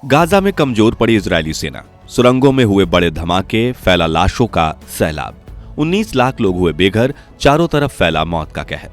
Gaza में कमजोर पड़ी इजरायली सेना, सुरंगों में हुए बड़े धमाके, फैला लाशों का सैलाब। 19 लाख लोग हुए बेघर, चारों तरफ फैला मौत का कहर।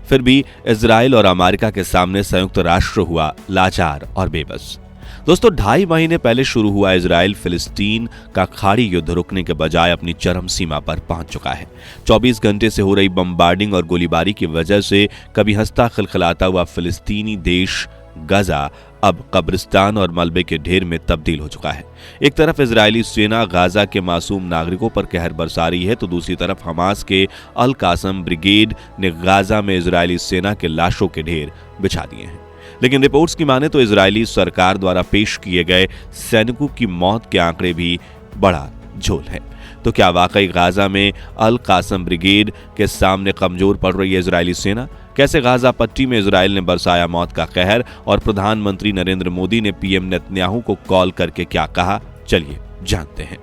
फिर भी इजराइल और अमेरिका के सामने संयुक्त राष्ट्र हुआ लाचार और बेबस। दोस्तों, 2.5 महीने पहले शुरू हुआ इजराइल फिलिस्तीन का खाड़ी युद्ध रुकने के बजाय अपनी चरम सीमा पर पहुंच चुका है। 24 घंटे से हो रही बमबार्डिंग और गोलीबारी की वजह से कभी हंसता खिलखिलाता हुआ फिलिस्तीनी देश गाजा अब कब्रिस्तान और मलबे के ढेर में तब्दील हो चुका है। एक तरफ इजरायली सेना गाजा के मासूम नागरिकों पर कहर बरसा रही है, तो दूसरी तरफ हमास के अल कासम ब्रिगेड ने गाजा में इजरायली सेना के लाशों के ढेर बिछा दिए हैं। लेकिन रिपोर्ट्स की माने तो इजरायली सरकार द्वारा पेश किए गए सैनिकों की मौत के आंकड़े भी बड़ा झोल है। तो क्या वाकई गाजा में अल कासम ब्रिगेड के सामने कमजोर पड़ रही है इजरायली सेना? कैसे गाजा पट्टी में इजराइल ने बरसाया मौत का कहर? और प्रधानमंत्री नरेंद्र मोदी ने पीएम नेतन्याहू को कॉल करके क्या कहा, चलिए जानते हैं।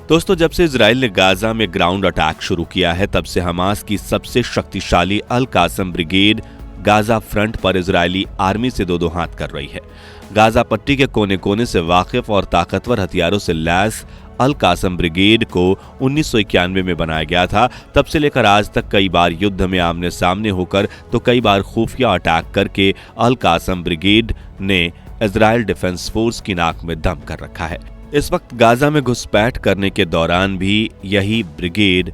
दोस्तों, जब से इजराइल ने गाजा में ग्राउंड अटैक शुरू किया है, तब से हमास की सबसे शक्तिशाली अल कासम ब्रिगेड गाजा फ्रंट पर इजरायली आर्मी से दो हाथ कर रही है। गाजा पट्टी के कोने कोने से वाकिफ और ताकतवर हथियारों से लैस अल कासम ब्रिगेड को 1991 में बनाया गया था। तब से लेकर आज तक कई बार युद्ध में आमने सामने होकर तो कई बार खुफिया अटैक करके अल कासम ब्रिगेड ने इजराइल डिफेंस फोर्स की नाक में दम कर रखा है। इस वक्त गाजा में घुसपैठ करने के दौरान भी यही ब्रिगेड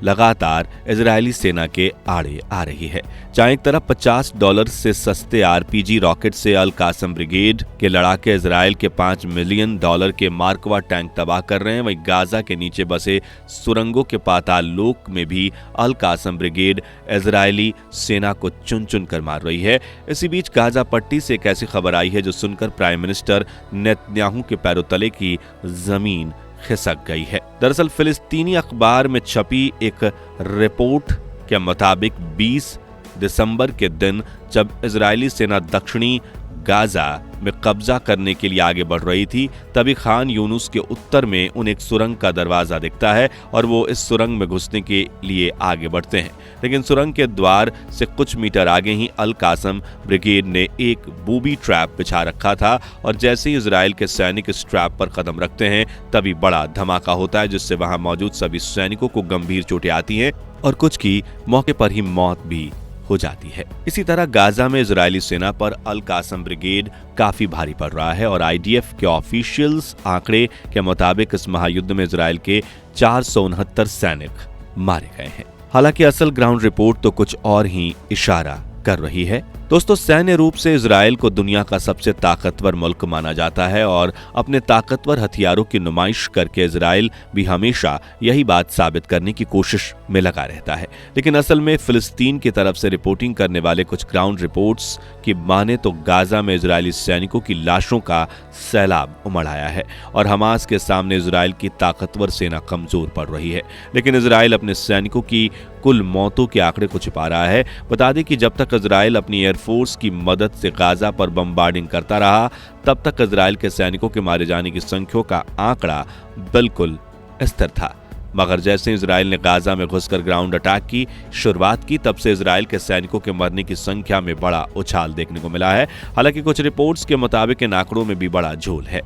लगातार इजरायली सेना के आड़े आ रही है। जहां एक तरफ $50 से सस्ते आरपीजी रॉकेट से अल कासम ब्रिगेड के लड़ाके इजराइल के $5 मिलियन के मार्कवा टैंक तबाह कर रहे हैं, वहीं गाजा के नीचे बसे सुरंगों के पाताल लोक में भी अल कासम ब्रिगेड इजरायली सेना को चुन चुन कर मार रही है। इसी बीच गाजा पट्टी से एक ऐसी खबर आई है जो सुनकर प्राइम मिनिस्टर नेतन्याहू के पैरों तले की जमीन खिसक गई है। दरअसल फिलिस्तीनी अखबार में छपी एक रिपोर्ट के मुताबिक 20 दिसंबर के दिन जब इजरायली सेना दक्षिणी गाजा में कब्जा करने के लिए आगे बढ़ रही थी, तभी खान यूनुस के उत्तर में उन्हें एक सुरंग का दरवाजा दिखता है और वो इस सुरंग में घुसने के लिए आगे बढ़ते हैं। लेकिन सुरंग के द्वार से कुछ मीटर आगे ही अल कासम ब्रिगेड ने एक बूबी ट्रैप बिछा रखा था और जैसे ही इजराइल के सैनिक इस ट्रैप पर कदम रखते हैं, तभी बड़ा धमाका होता है, जिससे वहां मौजूद सभी सैनिकों को गंभीर चोटें आती हैं और कुछ की मौके पर ही मौत भी हो जाती है। इसी तरह गाजा में इजरायली सेना पर अल कासम ब्रिगेड काफी भारी पड़ रहा है और आईडीएफ के ऑफिशियल्स आंकड़े के मुताबिक इस महायुद्ध में इजरायल के 469 सैनिक मारे गए हैं। हालांकि असल ग्राउंड रिपोर्ट तो कुछ और ही इशारा कर रही है। दोस्तों, सैन्य रूप से इजराइल को दुनिया का सबसे ताकतवर मुल्क माना जाता है और अपने ताकतवर हथियारों की नुमाइश करके इजराइल भी हमेशा यही बात साबित करने की कोशिश में लगा रहता है। लेकिन असल में फिलिस्तीन की तरफ से रिपोर्टिंग करने वाले कुछ ग्राउंड रिपोर्ट्स की माने तो गाजा में इजरायली सैनिकों की लाशों का सैलाब उमड़ आया है और हमास के सामने इजराइल की ताकतवर सेना कमजोर पड़ रही है। लेकिन इजराइल अपने सैनिकों की कुल मौतों के आंकड़े को छिपा रहा है। बता दें कि जब तक इजराइल अपनी एयरफोर्स की मदद से गाजा पर बमबार्डिंग करता रहा, तब तक इजराइल के सैनिकों के मारे जाने की संख्या का आंकड़ा बिल्कुल स्थिर था। मगर जैसे इजराइल ने गाजा में घुसकर ग्राउंड अटैक की शुरुआत की, तब से इजराइल के सैनिकों के मरने की संख्या में बड़ा उछाल देखने को मिला है। हालांकि कुछ रिपोर्ट्स के मुताबिक इन आंकड़ों में भी बड़ा झोल है।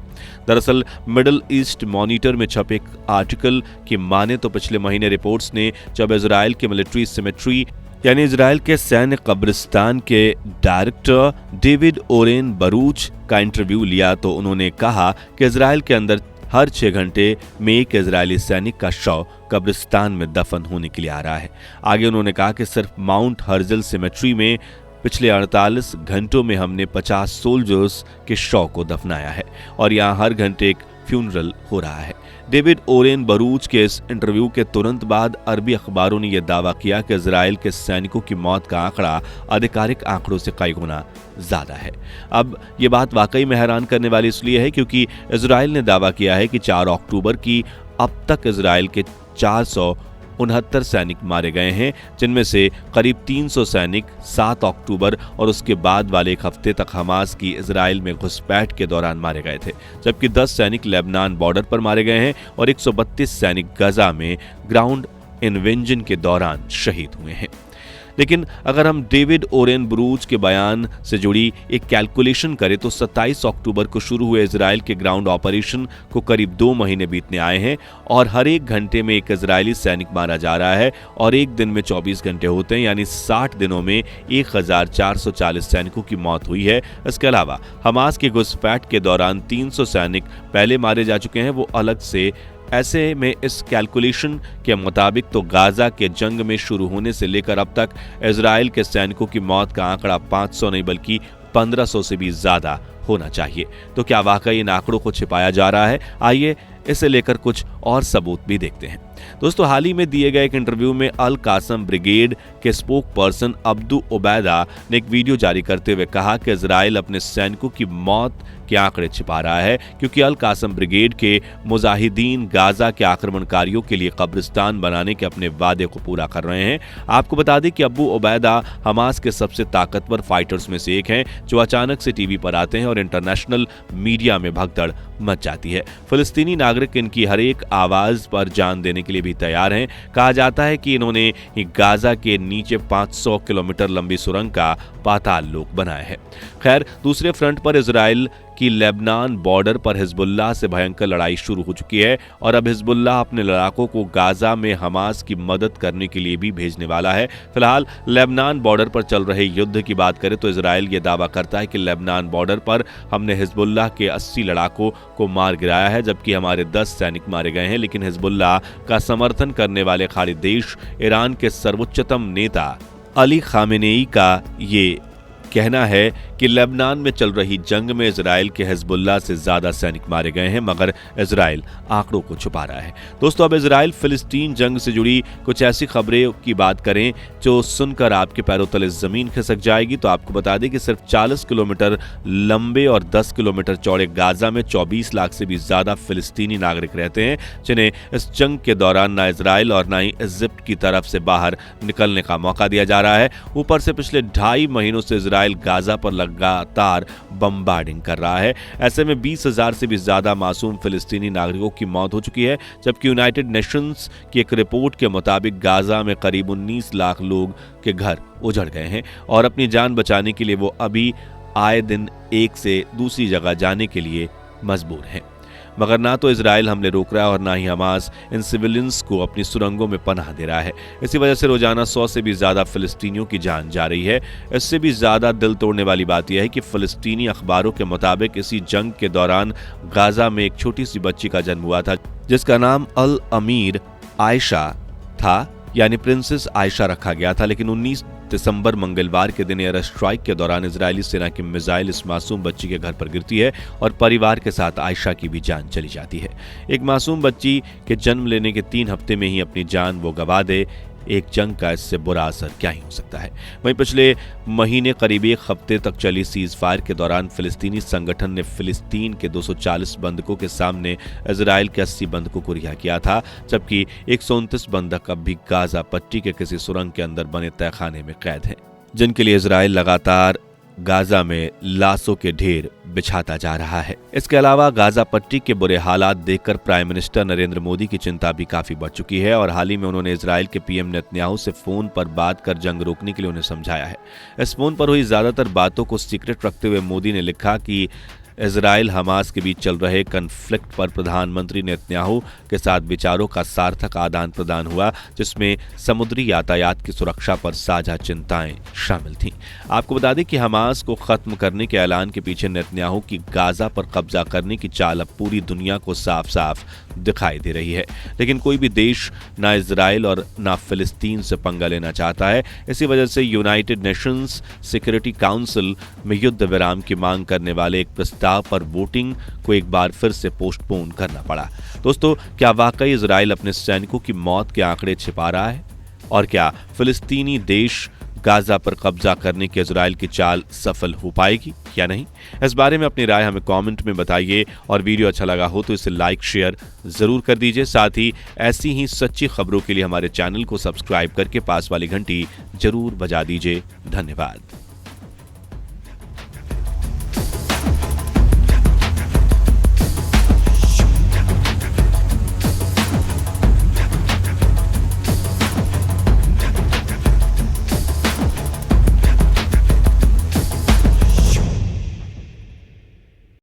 दरअसल मिडल ईस्ट मॉनिटर में छपे एक आर्टिकल की माने तो पिछले महीने रिपोर्ट्स ने जब इजराइल के मिलिट्री सिमेट्री यानी इजराइल के सैन्य कब्रिस्तान के डायरेक्टर डेविड ओरेन बरूच का इंटरव्यू लिया, तो उन्होंने कहा कि इजराइल के अंदर हर 6 घंटे में एक इजरायली सैनिक का शव कब्रिस्तान में दफन होने के लिए आ रहा है। आगे उन्होंने कहा कि सिर्फ माउंट हर्जल सिमेट्री में पिछले 48 घंटों में हमने 50 सोल्जर्स के शव को दफनाया है और यहाँ हर घंटे एक फ्यूनरल हो रहा है। डेविड ओरेन बरूच के इस इंटरव्यू के तुरंत बाद अरबी अखबारों ने यह दावा किया कि इजराइल के सैनिकों की मौत का आंकड़ा आधिकारिक आंकड़ों से कई गुना ज्यादा है। अब ये बात वाकई में हैरान करने वाली इसलिए है क्योंकि इजराइल ने दावा किया है कि 4 अक्टूबर की अब तक इजराइल के 469 सैनिक मारे गए हैं, जिनमें से करीब 300 सैनिक 7 अक्टूबर और उसके बाद वाले एक हफ्ते तक हमास की इजराइल में घुसपैठ के दौरान मारे गए थे, जबकि 10 सैनिक लेबनान बॉर्डर पर मारे गए हैं और 132 सैनिक गजा में ग्राउंड इन्वेजन के दौरान शहीद हुए हैं। लेकिन अगर हम डेविड ओरेन ब्रूच के बयान से जुड़ी एक कैलकुलेशन करें तो 27 अक्टूबर को शुरू हुए इजराइल के ग्राउंड ऑपरेशन को करीब 2 महीने बीतने आए हैं और हर एक घंटे में एक इजरायली सैनिक मारा जा रहा है और एक दिन में 24 घंटे होते हैं, यानी 60 दिनों में 1440 सैनिकों की मौत हुई है। इसके अलावा हमास की घुसपैठ के दौरान 300 सैनिक पहले मारे जा चुके हैं, वो अलग से। ऐसे में इस कैलकुलेशन के मुताबिक तो गाजा के जंग में शुरू होने से लेकर अब तक इजराइल के सैनिकों की मौत का आंकड़ा 500 नहीं बल्कि 1500 से भी ज्यादा होना चाहिए। तो क्या वाकई इन आंकड़ों को छिपाया जा रहा है? आइए इसे लेकर कुछ और सबूत भी देखते हैं। दोस्तों, हाल ही में दिए गए एक इंटरव्यू में अल कासम ब्रिगेड के स्पोक पर्सन अब्दू उबैदा ने एक वीडियो जारी करते हुए कहा कि इजराइल अपने सैनिकों की मौत के आंकड़े छिपा रहा है क्योंकि अल कासम ब्रिगेड के मुजाहिदीन गाजा के आक्रमणकारियों के लिए कब्रिस्तान बनाने के अपने वादे को पूरा कर रहे हैं। आपको बता दें कि अब्बू उबैदा हमास के सबसे ताकतवर फाइटर्स में से एक हैं जो अचानक से टीवी पर आते हैं और इंटरनेशनल मीडिया में भगदड़ मच जाती है। फिलिस्तीनी नागरिक इनकी हर एक आवाज पर जान देने के लिए भी तैयार हैं। कहा जाता है कि इन्होंने गाजा के नीचे 500 किलोमीटर लंबी सुरंग का पाताल लोक बनाया है। खैर, दूसरे फ्रंट पर इजराइल की लेबनान बॉर्डर पर हिजबुल्लाह से भयंकर लड़ाई शुरू हो चुकी है और अब हिजबुल्लाह अपने लड़ाकों को गाजा में हमास की मदद करने के लिए भी भेजने वाला है। फिलहाल लेबनान बॉर्डर पर चल रहे युद्ध की बात करें तो इजराइल ये दावा करता है कि लेबनान बॉर्डर पर हमने हिजबुल्लाह के 80 लड़ाकों को मार गिराया है जबकि हमारे 10 सैनिक मारे गए हैं। लेकिन हिजबुल्लाह का समर्थन करने वाले खाड़ी देश ईरान के सर्वोच्चतम नेता अली खामेनेई का ये कहना है कि लेबनान में चल रही जंग में इजराइल के हिजबुल्लाह से ज्यादा सैनिक मारे गए हैं, मगर इजराइल आंकड़ों को छुपा रहा है। दोस्तों, अब इजराइल फिलिस्तीन जंग से जुड़ी कुछ ऐसी खबरें की बात करें जो सुनकर आपके पैरों तले जमीन खिसक जाएगी। तो आपको बता दें कि सिर्फ 40 किलोमीटर लंबे और 10 किलोमीटर चौड़े गाजा में 24 लाख से भी ज्यादा फिलिस्तीनी नागरिक रहते हैं जिन्हें इस जंग के दौरान ना इजराइल और ना ही इजिप्ट की तरफ से बाहर निकलने का मौका दिया जा रहा है। ऊपर से पिछले 2.5 महीनों से इजराइल गाजा पर लगातार बमबार्डिंग कर रहा है। ऐसे में 20,000 से भी ज्यादा मासूम फिलिस्तीनी नागरिकों की मौत हो चुकी है जबकि यूनाइटेड नेशंस की एक रिपोर्ट के मुताबिक गाजा में करीब 19 लाख लोग के घर उजड़ गए हैं और अपनी जान बचाने के लिए वो अभी आए दिन एक से दूसरी जगह जाने के लिए मजबूर हैं। मगर ना तो इजराइल हमले रोक रहा है और ना ही हमास इन सिविलियंस को अपनी सुरंगों में पनाह दे रहा है। इसी वजह से रोजाना 100 से भी ज्यादा फिलिस्तीनियों की जान जा रही है। इससे भी ज्यादा दिल तोड़ने वाली बात यह है कि फिलिस्तीनी अखबारों के मुताबिक इसी जंग के दौरान गाजा में एक छोटी सी बच्ची का जन्म हुआ था जिसका नाम अल अमीर आयशा था, यानी प्रिंसेस आयशा रखा गया था। लेकिन 19 दिसंबर मंगलवार के दिन एयर स्ट्राइक के दौरान इजरायली सेना की मिसाइल इस मासूम बच्ची के घर पर गिरती है और परिवार के साथ आयशा की भी जान चली जाती है। एक मासूम बच्ची के जन्म लेने के 3 हफ्ते में ही अपनी जान वो गंवा दे, एक जंग का इससे बुरा असर क्या ही हो सकता है। वहीं पिछले महीने करीब 1 हफ्ते तक चली सीज फायर के दौरान फिलिस्तीनी संगठन ने फिलिस्तीन के 240 बंधकों के सामने इजराइल के 80 बंधकों को रिहा किया था जबकि 129 बंधक अब भी गाजा पट्टी के किसी सुरंग के अंदर बने तहखाने में कैद हैं जिनके लिए इजराइल लगातार गाजा में लाशों के ढेर बिछाता जा रहा है। इसके अलावा गाजा पट्टी के बुरे हालात देखकर प्राइम मिनिस्टर नरेंद्र मोदी की चिंता भी काफी बढ़ चुकी है और हाल ही में उन्होंने इजराइल के पीएम नेतन्याहू से फोन पर बात कर जंग रोकने के लिए उन्हें समझाया है। इस फोन पर हुई ज्यादातर बातों को सीक्रेट रखते हुए मोदी ने लिखा कि इजराइल हमास के बीच चल रहे कन्फ्लिक्ट पर प्रधानमंत्री नेतन्याहू के साथ विचारों का सार्थक आदान प्रदान हुआ जिसमें समुद्री यातायात की सुरक्षा पर साझा चिंताएं शामिल थीं। आपको बता दें कि हमास को खत्म करने के ऐलान के पीछे नेतन्याहू की गाजा पर कब्जा करने की चाल अब पूरी दुनिया को साफ साफ दिखाई दे रही है। लेकिन कोई भी देश ना इजराइल और ना फिलिस्तीन से पंगा लेना चाहता है। इसी वजह से यूनाइटेड नेशंस सिक्योरिटी काउंसिल में युद्ध विराम की मांग करने वाले एक प्रस्ताव पर वोटिंग को एक बार फिर से पोस्टपोन करना पड़ा। दोस्तों, क्या वाकई इजराइल अपने सैनिकों की मौत के आंकड़े छिपा रहा है और क्या फिलिस्तीनी देश गाजा पर कब्जा करने की इजराइल की चाल सफल हो पाएगी या नहीं? इस बारे में अपनी राय हमें कमेंट में बताइए और वीडियो अच्छा लगा हो तो इसे लाइक शेयर जरूर कर दीजिए। साथ ही ऐसी ही सच्ची खबरों के लिए हमारे चैनल को सब्सक्राइब करके पास वाली घंटी जरूर बजा दीजिए। धन्यवाद।